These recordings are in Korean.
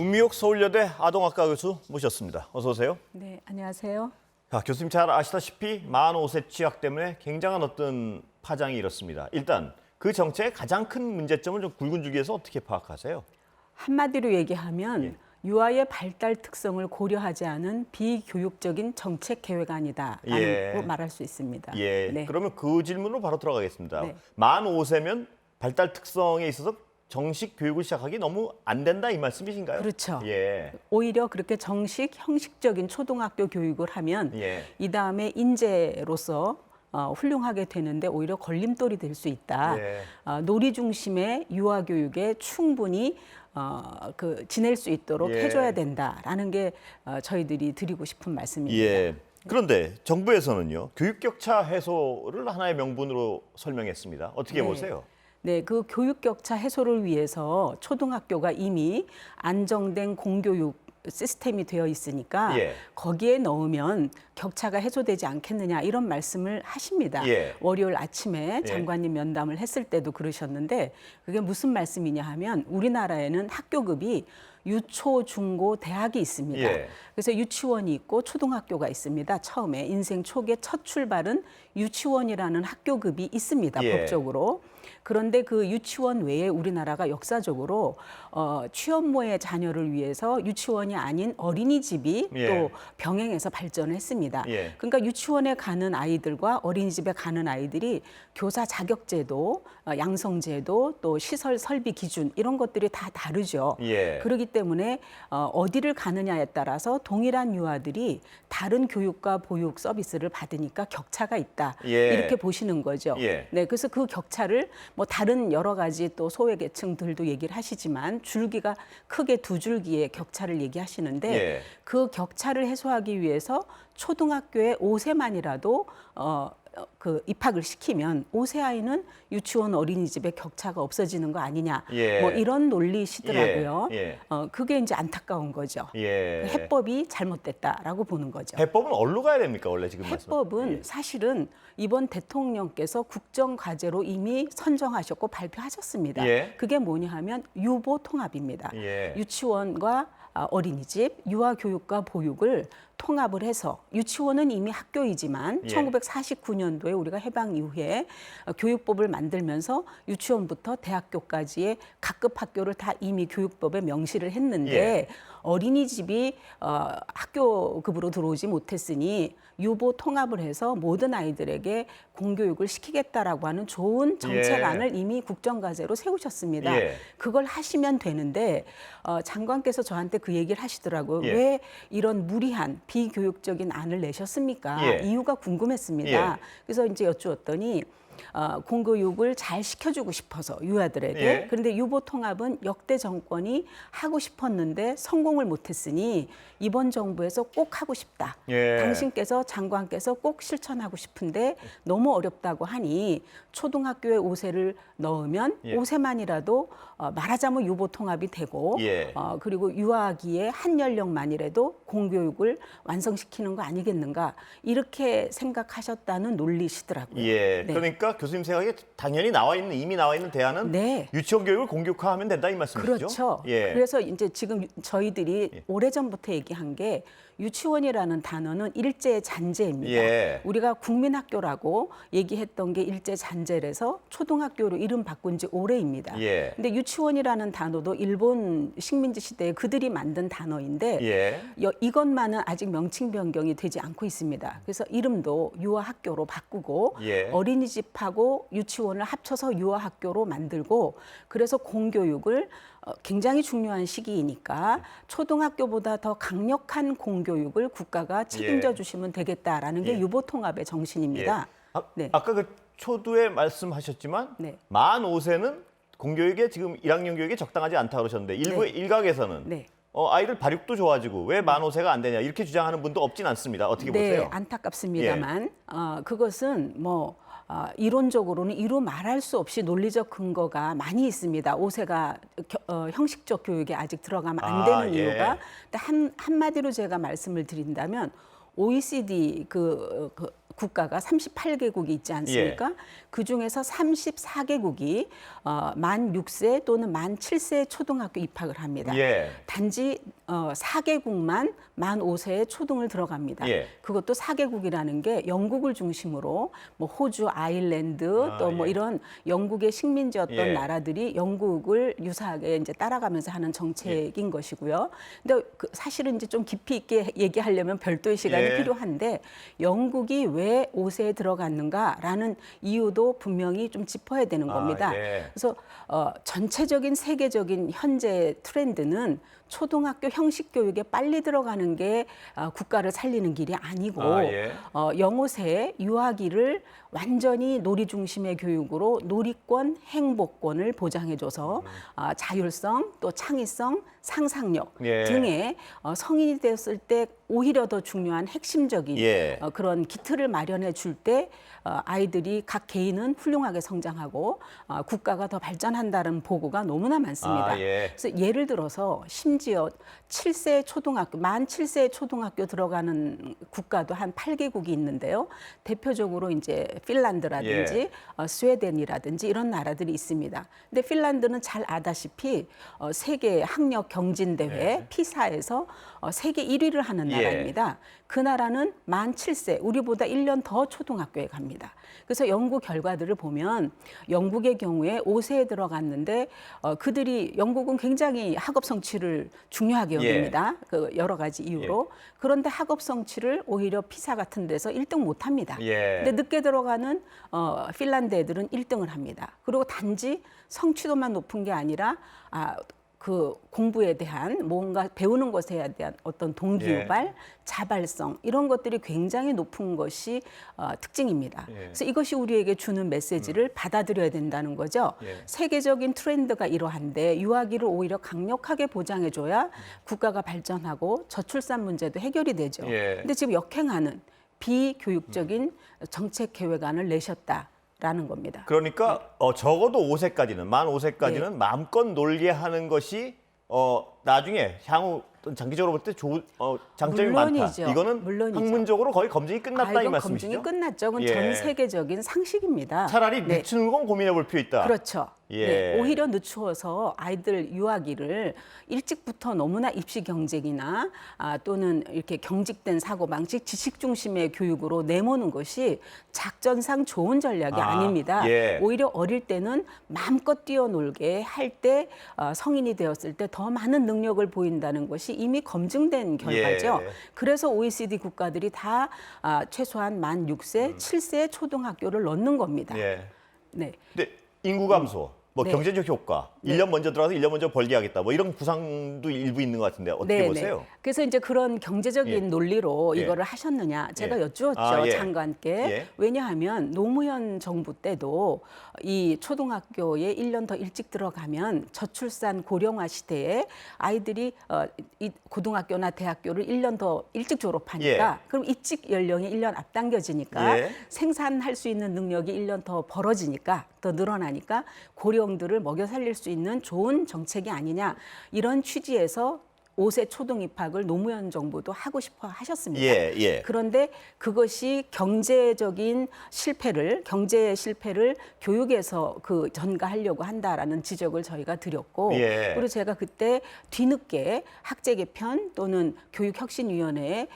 문미옥 서울여대 아동학과 교수 모셨습니다. 어서 오세요. 네, 안녕하세요. 교수님 잘 아시다시피 만 5세 취약 때문에 굉장한 어떤 파장이 일었습니다. 일단 그 정책의 가장 큰 문제점을 좀 굵은 줄기에서 어떻게 파악하세요? 한마디로 얘기하면 유아의 발달 특성을 고려하지 않은 비교육적인 정책 계획안이다라고 말할 수 있습니다. 네. 그러면 그 질문으로 바로 들어가겠습니다. 네. 만 5세면 발달 특성에 있어서 정식 교육을 시작하기 너무 안 된다 이 말씀이신가요? 그렇죠. 예. 오히려 그렇게 정식 형식적인 초등학교 교육을 하면 이 다음에 인재로서 훌륭하게 되는데 오히려 걸림돌이 될 수 있다. 놀이 중심의 유아 교육에 충분히 지낼 수 있도록 해줘야 된다라는 게 저희들이 드리고 싶은 말씀입니다. 그런데 정부에서는요, 교육 격차 해소를 하나의 명분으로 설명했습니다. 어떻게 보세요? 네, 그 교육 격차 해소를 위해서 초등학교가 이미 안정된 공교육 시스템이 되어 있으니까 거기에 넣으면 격차가 해소되지 않겠느냐 이런 말씀을 하십니다. 월요일 아침에 장관님 면담을 했을 때도 그러셨는데 그게 무슨 말씀이냐 하면 우리나라에는 학교급이 유초, 중고, 대학이 있습니다. 그래서 유치원이 있고 초등학교가 있습니다. 처음에 인생 초기의 첫 출발은 유치원이라는 학교급이 있습니다. 법적으로. 그런데 그 유치원 외에 우리나라가 역사적으로 취업모의 자녀를 위해서 유치원이 아닌 어린이집이 또 병행해서 발전을 했습니다. 그러니까 유치원에 가는 아이들과 어린이집에 가는 아이들이 교사 자격제도, 양성제도, 또 시설 설비 기준 이런 것들이 다 다르죠. 그렇기 때문에 어디를 가느냐에 따라서 동일한 유아들이 다른 교육과 보육 서비스를 받으니까 격차가 있다. 이렇게 보시는 거죠. 네, 그래서 그 격차를 뭐 다른 여러 가지 또 소외계층들도 얘기를 하시지만 줄기가 크게 두 줄기의 격차를 얘기하시는데 그 격차를 해소하기 위해서 초등학교에 5세만이라도 입학을 시키면 5세 아이는 유치원 어린이집의 격차가 없어지는 거 아니냐 뭐 이런 논리시더라고요. 그게 이제 안타까운 거죠. 해법이 잘못됐다라고 보는 거죠. 해법은 어디로 가야 됩니까 원래 지금 해법은 사실은 이번 대통령께서 국정과제로 이미 선정하셨고 발표하셨습니다. 그게 뭐냐 하면 유보 통합입니다. 유치원과 어린이집, 유아교육과 보육을 통합을 해서 유치원은 이미 학교이지만 1949년도에 우리가 해방 이후에 교육법을 만들면서 유치원부터 대학교까지의 각급 학교를 다 이미 교육법에 명시를 했는데 어린이집이 학교급으로 들어오지 못했으니 유보 통합을 해서 모든 아이들에게 공교육을 시키겠다라고 하는 좋은 정책안을 이미 국정과제로 세우셨습니다. 그걸 하시면 되는데 장관께서 저한테 그 얘기를 하시더라고요. 왜 이런 무리한 비교육적인 안을 내셨습니까? 이유가 궁금했습니다. 그래서 이제 여쭈었더니 공교육을 잘 시켜주고 싶어서 유아들에게 그런데 유보 통합은 역대 정권이 하고 싶었는데 성공을 못했으니 이번 정부에서 꼭 하고 싶다. 당신께서 장관께서 꼭 실천하고 싶은데 너무 어렵다고 하니 초등학교에 5세를 넣으면 5세만이라도 말하자면 유보 통합이 되고 그리고 유아기의 한 연령만이라도 공교육을 완성시키는 거 아니겠는가 이렇게 생각하셨다는 논리시더라고요. 그러니까 교수님 생각에 당연히 이미 나와 있는 대안은 유치원 교육을 공교육화하면 된다 이 말씀이시죠? 그렇죠. 그래서 이제 지금 저희들이 오래전부터 얘기한 게 유치원이라는 단어는 일제 잔재입니다. 우리가 국민학교라고 얘기했던 게 일제 잔재라서 초등학교로 이름 바꾼 지 오래입니다. 근데 유치원이라는 단어도 일본 식민지 시대에 그들이 만든 단어인데 이것만은 아직 명칭 변경이 되지 않고 있습니다. 그래서 이름도 유아학교로 바꾸고 어린이집하고 유치원을 합쳐서 유아학교로 만들고 그래서 공교육을 굉장히 중요한 시기이니까 초등학교보다 더 강력한 공교육을 국가가 책임져 주시면 되겠다라는 게 유보 통합의 정신입니다. 아까 그 초두에 말씀하셨지만 만 5세는 공교육에 지금 1학년 교육에 적당하지 않다 그러셨는데 일부 일각에서는 아이들 발육도 좋아지고 왜 만 5세가 안 되냐 이렇게 주장하는 분도 없진 않습니다. 어떻게 보세요? 안타깝습니다만 그것은 뭐 이론적으로는 이루 말할 수 없이 논리적 근거가 많이 있습니다. 5세가 형식적 교육에 아직 들어가면 안 되는 이유가 한마디로 제가 말씀을 드린다면 OECD 국가가 38개국이 있지 않습니까? 그중에서 34개국이 만 6세 또는 만 7세 초등학교 입학을 합니다. 단지 4개국만 만 5세에 초등을 들어갑니다. 그것도 4개국이라는 게 영국을 중심으로 뭐 호주, 아일랜드 또 뭐 이런 영국의 식민지였던 나라들이 영국을 유사하게 이제 따라가면서 하는 정책인 것이고요. 근데 사실은 이제 좀 깊이 있게 얘기하려면 별도의 시간이 필요한데 영국이 왜 5세에 들어갔는가라는 이유도 분명히 좀 짚어야 되는 겁니다. 그래서 전체적인 세계적인 현재 트렌드는 초등학교 형식 교육에 빨리 들어가는 게 국가를 살리는 길이 아니고 영호세에 유아기를 완전히 놀이 중심의 교육으로 놀이권, 행복권을 보장해줘서 자율성, 또 창의성, 상상력 등의 성인이 되었을 때 오히려 더 중요한 핵심적인 그런 기틀을 마련해 줄 때 아이들이 각 개인은 훌륭하게 성장하고 국가가 더 발전한다는 보고가 너무나 많습니다. 그래서 예를 들어서 심지어 7세 초등학교, 만 7세 초등학교 들어가는 국가도 한 8개국이 있는데요. 대표적으로 이제 핀란드라든지 스웨덴이라든지 이런 나라들이 있습니다. 근데 핀란드는 잘 아다시피 세계 학력 경진 대회 피사에서 세계 1위를 하는 나라입니다. 그 나라는 만 7세, 우리보다 1년 더 초등학교에 갑니다. 그래서 연구 결과들을 보면 영국의 경우에 5세에 들어갔는데 그들이 영국은 굉장히 학업 성취를 중요하게 여깁니다. 그 여러 가지 이유로. 그런데 학업 성취를 오히려 피사 같은 데서 1등 못 합니다. 근데 늦게 들어가는 핀란드 애들은 1등을 합니다. 그리고 단지 성취도만 높은 게 아니라 그 공부에 대한 뭔가 배우는 것에 대한 어떤 동기유발, 자발성 이런 것들이 굉장히 높은 것이 특징입니다. 그래서 이것이 우리에게 주는 메시지를 받아들여야 된다는 거죠. 세계적인 트렌드가 이러한데 유아기를 오히려 강력하게 보장해줘야 국가가 발전하고 저출산 문제도 해결이 되죠. 근데 지금 역행하는 비교육적인 정책 계획안을 내셨다. 라는 겁니다. 그러니까 적어도 5세까지는 만 5세까지는 마음껏 놀게 하는 것이 나중에 향후 장기적으로 볼 때 좋은 장점이 물론이죠. 많다. 이거는 물론이죠. 학문적으로 거의 검증이 끝났다 이 이건 말씀이시죠? 검증이 끝났죠. 그건 전 세계적인 상식입니다. 차라리 늦추는 건 고민해 볼 필요 있다. 그렇죠. 오히려 늦추어서 아이들 유아기를 일찍부터 너무나 입시 경쟁이나 또는 이렇게 경직된 사고방식, 지식 중심의 교육으로 내모는 것이 작전상 좋은 전략이 아닙니다. 오히려 어릴 때는 마음껏 뛰어놀게 할 때 성인이 되었을 때 더 많은 능력을 보인다는 것이 이미 검증된 결과죠. 그래서 OECD 국가들이 다 최소한 만 6세, 7세 초등학교를 넣는 겁니다. 근데 인구 감소, 뭐 경제적 효과, 1년 먼저 들어가서 1년 먼저 벌게 하겠다. 뭐 이런 구상도 일부 있는 것 같은데 어떻게 보세요? 그래서 이제 그런 경제적인 논리로 이거를 하셨느냐 제가 여쭈었죠. 장관께. 왜냐하면 노무현 정부 때도 이 초등학교에 1년 더 일찍 들어가면 저출산 고령화 시대에 아이들이 이 고등학교나 대학교를 1년 더 일찍 졸업하니까 그럼 입직 연령이 1년 앞당겨지니까 생산할 수 있는 능력이 1년 더 벌어지니까 더 늘어나니까 고령들을 먹여 살릴 수 있는 좋은 정책이 아니냐 이런 취지에서 5세 초등 입학을 노무현 정부도 하고 싶어 하셨습니다. 그런데 그것이 경제적인 실패를, 경제의 실패를 교육에서 전가하려고 한다라는 지적을 저희가 드렸고 그리고 제가 그때 뒤늦게 학제 개편 또는 교육혁신위원회에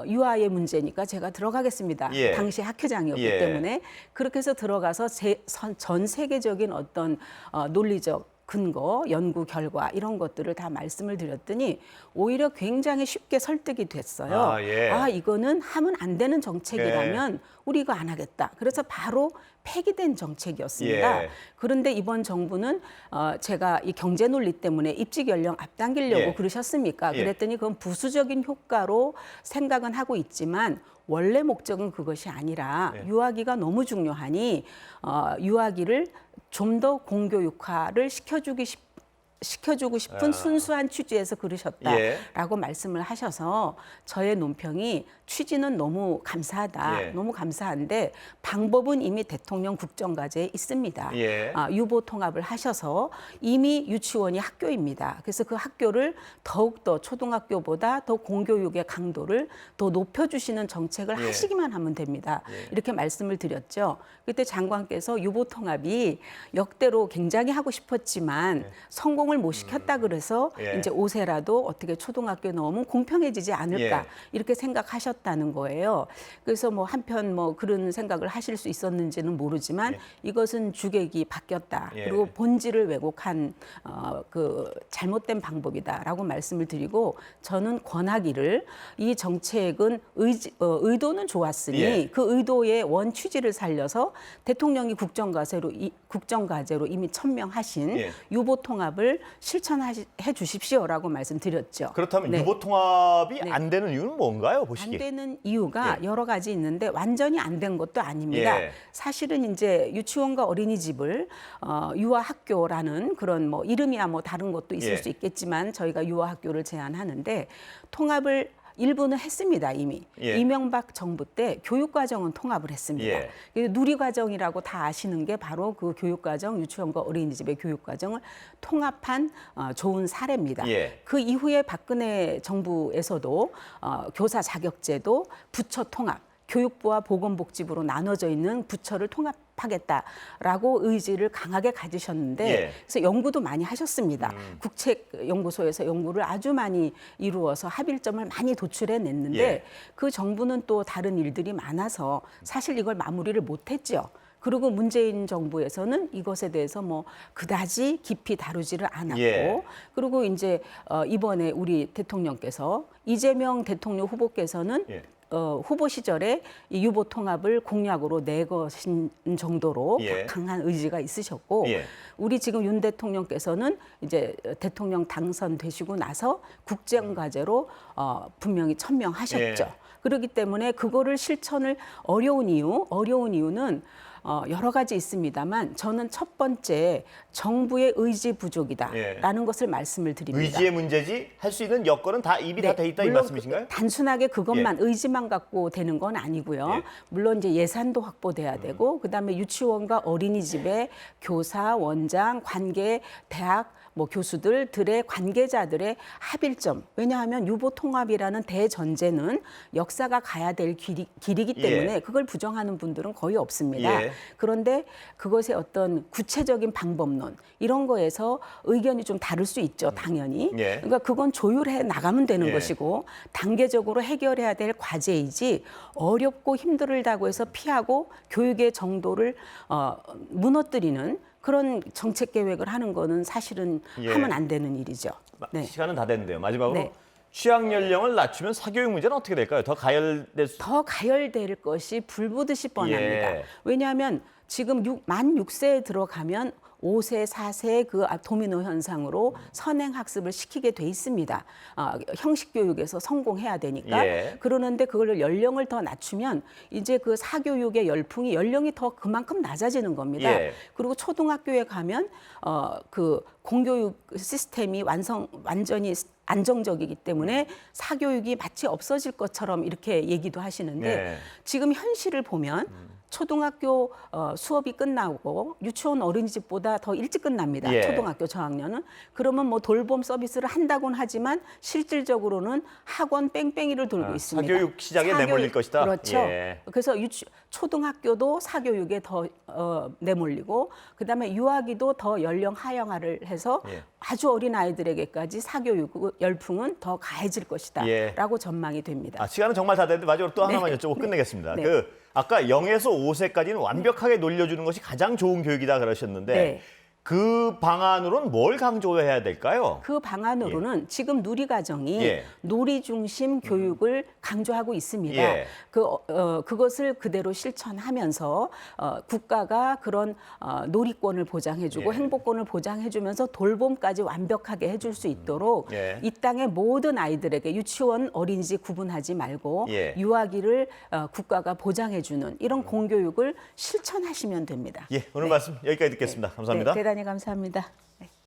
유아의 문제니까 제가 들어가겠습니다. 당시 학회장이었기 때문에 그렇게 해서 들어가서 전 세계적인 어떤 논리적 근거, 연구 결과 이런 것들을 다 말씀을 드렸더니 오히려 굉장히 쉽게 설득이 됐어요. 이거는 하면 안 되는 정책이라면 우리 이거 안 하겠다. 그래서 바로 폐기된 정책이었습니다. 그런데 이번 정부는 제가 이 경제 논리 때문에 입직 연령 앞당기려고 그러셨습니까? 그랬더니 그건 부수적인 효과로 생각은 하고 있지만 원래 목적은 그것이 아니라 유아기가 너무 중요하니 유아기를 좀 더 공교육화를 시켜주고 싶은 순수한 취지에서 그러셨다라고 말씀을 하셔서 저의 논평이 취지는 너무 감사하다. 예. 너무 감사한데 방법은 이미 대통령 국정과제에 있습니다. 예. 유보 통합을 하셔서 이미 유치원이 학교입니다. 그래서 그 학교를 더욱더 초등학교보다 더 공교육의 강도를 더 높여주시는 정책을 예. 하시기만 하면 됩니다. 예. 이렇게 말씀을 드렸죠. 그때 장관께서 유보 통합이 역대로 굉장히 하고 싶었지만 성공을 못 시켰다 그래서 예. 이제 5세라도 어떻게 초등학교에 넣으면 공평해지지 않을까 예. 이렇게 생각하셨다는 거예요. 그래서 뭐 한편 뭐 그런 생각을 하실 수 있었는지는 모르지만 예. 이것은 주객이 바뀌었다. 예. 그리고 본질을 왜곡한 그 잘못된 방법이다라고 말씀을 드리고 저는 권하기를 이 정책은 의도는 좋았으니 예. 그 의도의 원 취지를 살려서 대통령이 국정과제로 이미 천명하신 예. 유보 통합을 실천해 주십시오라고 말씀드렸죠. 그렇다면 네. 유보 통합이 네. 안 되는 이유는 뭔가요, 안 보시기에? 되는 이유가 예. 여러 가지 있는데 완전히 안 된 것도 아닙니다. 예. 사실은 이제 유치원과 어린이집을 유아학교라는 그런 뭐 이름이야 뭐 다른 것도 있을 예. 수 있겠지만 저희가 유아학교를 제안하는데 통합을 일부는 했습니다, 이미. 예. 이명박 정부 때 교육과정은 통합을 했습니다. 예. 누리과정이라고 다 아시는 게 바로 그 교육과정, 유치원과 어린이집의 교육과정을 통합한 좋은 사례입니다. 예. 그 이후에 박근혜 정부에서도 교사 자격제도 부처 통합, 교육부와 보건복지부로 나눠져 있는 부처를 통합하겠다라고 의지를 강하게 가지셨는데 예. 그래서 연구도 많이 하셨습니다. 국책연구소에서 연구를 아주 많이 이루어서 합일점을 많이 도출해냈는데 예. 그 정부는 또 다른 일들이 많아서 사실 이걸 마무리를 못했죠. 그리고 문재인 정부에서는 이것에 대해서 뭐 그다지 깊이 다루지를 않았고 예. 그리고 이제 이번에 우리 대통령께서 이재명 대통령 후보께서는 예. 후보 시절에 이 유보 통합을 공약으로 내것인 정도로 예. 강한 의지가 있으셨고 예. 우리 지금 윤 대통령께서는 이제 대통령 당선되시고 나서 국정과제로 분명히 천명하셨죠. 예. 그렇기 때문에 그거를 실천을 어려운 이유는 여러 가지 있습니다만 저는 첫 번째 정부의 의지 부족이다라는 것을 말씀을 드립니다. 의지의 문제지 할 수 있는 여건은 다 입이 다 돼 있다 이 물론 말씀이신가요? 단순하게 그것만 의지만 갖고 되는 건 아니고요. 예. 물론 이제 예산도 확보돼야 되고 그다음에 유치원과 어린이집의 교사, 원장, 관계, 대학 뭐 교수들들의 관계자들의 합일점. 왜냐하면 유보 통합이라는 대전제는 역사가 가야 될 길이기 때문에 예. 그걸 부정하는 분들은 거의 없습니다. 예. 그런데 그것의 어떤 구체적인 방법론 이런 거에서 의견이 좀 다를 수 있죠, 당연히. 예. 그러니까 그건 조율해 나가면 되는 예. 것이고 단계적으로 해결해야 될 과제이지 어렵고 힘들다고 해서 피하고 교육의 정도를 무너뜨리는 그런 정책 계획을 하는 거는 사실은 예. 하면 안 되는 일이죠. 네. 시간은 다 됐는데요. 마지막으로 네. 취학 연령을 낮추면 사교육 문제는 어떻게 될까요? 더 가열될 수... 더 가열될 것이 불보듯이 뻔합니다. 예. 왜냐하면 지금 만 6세에 들어가면 5세, 4세 그 도미노 현상으로 선행학습을 시키게 돼 있습니다. 형식 교육에서 성공해야 되니까. 예. 그러는데 그걸 연령을 더 낮추면 이제 그 사교육의 열풍이 연령이 더 그만큼 낮아지는 겁니다. 예. 그리고 초등학교에 가면 그 공교육 시스템이 완전히 안정적이기 때문에 사교육이 마치 없어질 것처럼 이렇게 얘기도 하시는데 네. 지금 현실을 보면 초등학교 수업이 끝나고 유치원 어린이집보다 더 일찍 끝납니다. 예. 초등학교 저학년은. 그러면 뭐 돌봄 서비스를 한다고는 하지만 실질적으로는 학원 뺑뺑이를 돌고 있습니다. 사교육 시작에 내몰릴 것이다. 그렇죠. 예. 그래서 초등학교도 사교육에 더 내몰리고 그다음에 유아기도 더 연령 하향화를 해서 예. 아주 어린 아이들에게까지 사교육 열풍은 더 가해질 것이다 예. 라고 전망이 됩니다. 시간은 정말 다 됐는데 마지막으로 또 하나만 네. 여쭤보고 끝내겠습니다. 네. 아까 0에서 5세까지는 완벽하게 놀려주는 것이 가장 좋은 교육이다 그러셨는데 네. 그 방안으로는 뭘 강조해야 될까요? 그 방안으로는 지금 누리과정이 예. 놀이 중심 교육을 강조하고 있습니다. 예. 그것을 그대로 실천하면서 국가가 그런 놀이권을 보장해주고 예. 행복권을 보장해주면서 돌봄까지 완벽하게 해줄 수 있도록 예. 이 땅의 모든 아이들에게 유치원, 어린이집 구분하지 말고 예. 유아기를 국가가 보장해주는 이런 공교육을 실천하시면 됩니다. 예, 오늘 말씀 여기까지 듣겠습니다. 감사합니다. 네, 대단히 감사합니다.